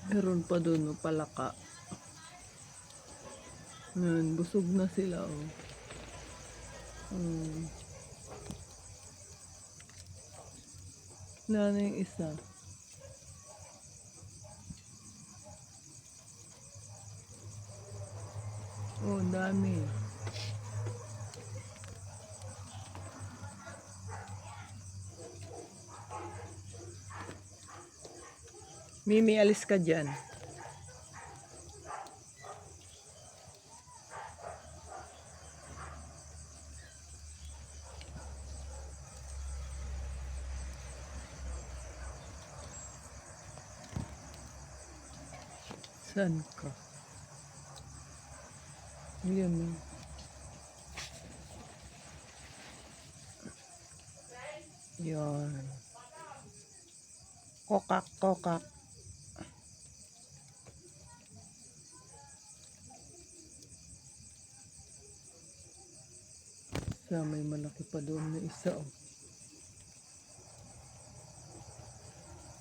Meron pa doon, no, palaka. Yan, busog na sila, oh. Na yung isa. Oh, dami. Mimi, alis ka dyan. Saan ka? Yan. Yan. Kokak, kokak. Sa may malaki pa doon na isa, oh.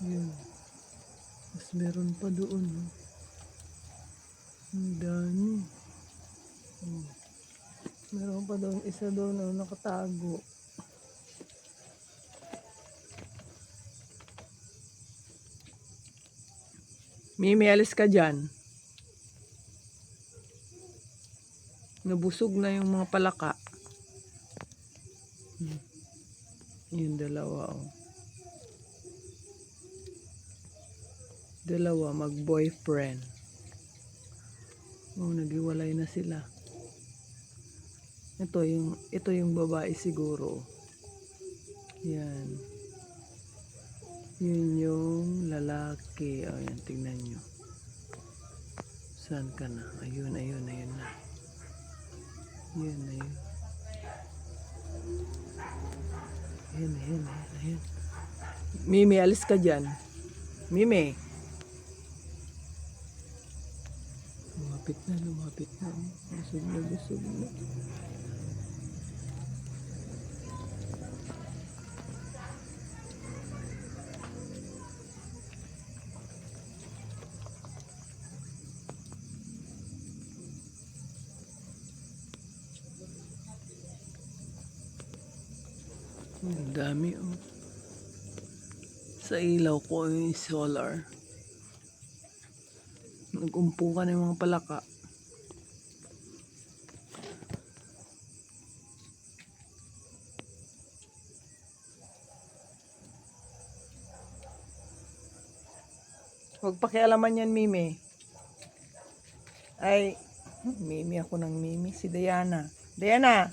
Yan. Mas meron pa doon, oh. Ang dami. Oh. Meron pa doon isa doon, oh, nakatago. Mimi, alis ka dyan. Nabusog na yung mga palaka. Yung dalawa, oh. Dalawa, mag-boyfriend. Oh, naghiwalay na sila. Ito yung babae siguro. Yan. Yun yung lalaki. Oh, yan, tingnan nyo. Saan ka na? Ayun na. Yun. Ayun. Mimi, alis ka dyan. Mimi. Lumapit na. Busog na. Ang dami, oh. Sa ilaw ko yung solar. Nag-umpukan yung mga palaka. Huwag pakialaman yan, Mimi. Ay, Mimi ako ng Mimi. Si Diana. Diana!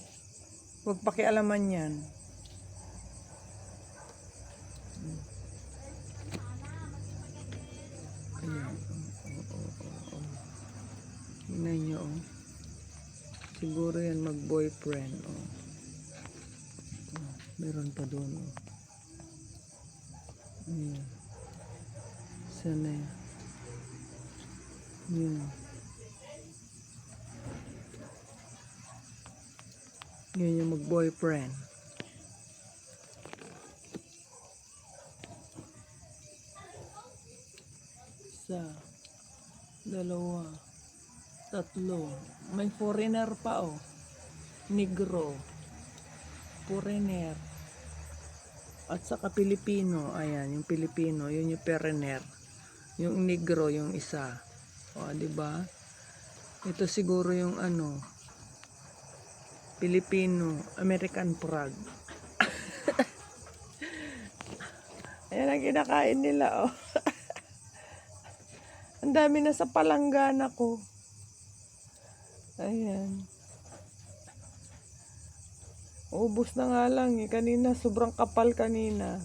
Huwag pakialaman yan. Ayan. Tingnan nyo, oh. Siguro yan mag-boyfriend, oh. Meron pa doon, oh. Ayan. Sana yan. Yan. Yan yung mag-boyfriend. Isa, dalawa, tatlo. May foreigner pa, oh. Negro. Foreigner. At saka Pilipino. Ayan, yung Pilipino. Yun yung foreigner. Yung negro, yung isa. O, diba? Ito siguro yung ano, Pilipino, American frog. Ayan ang kinakain nila, oh. Ang dami na sa palanggana ko. Ayan. Ubus na nga lang, eh. Kanina, sobrang kapal kanina.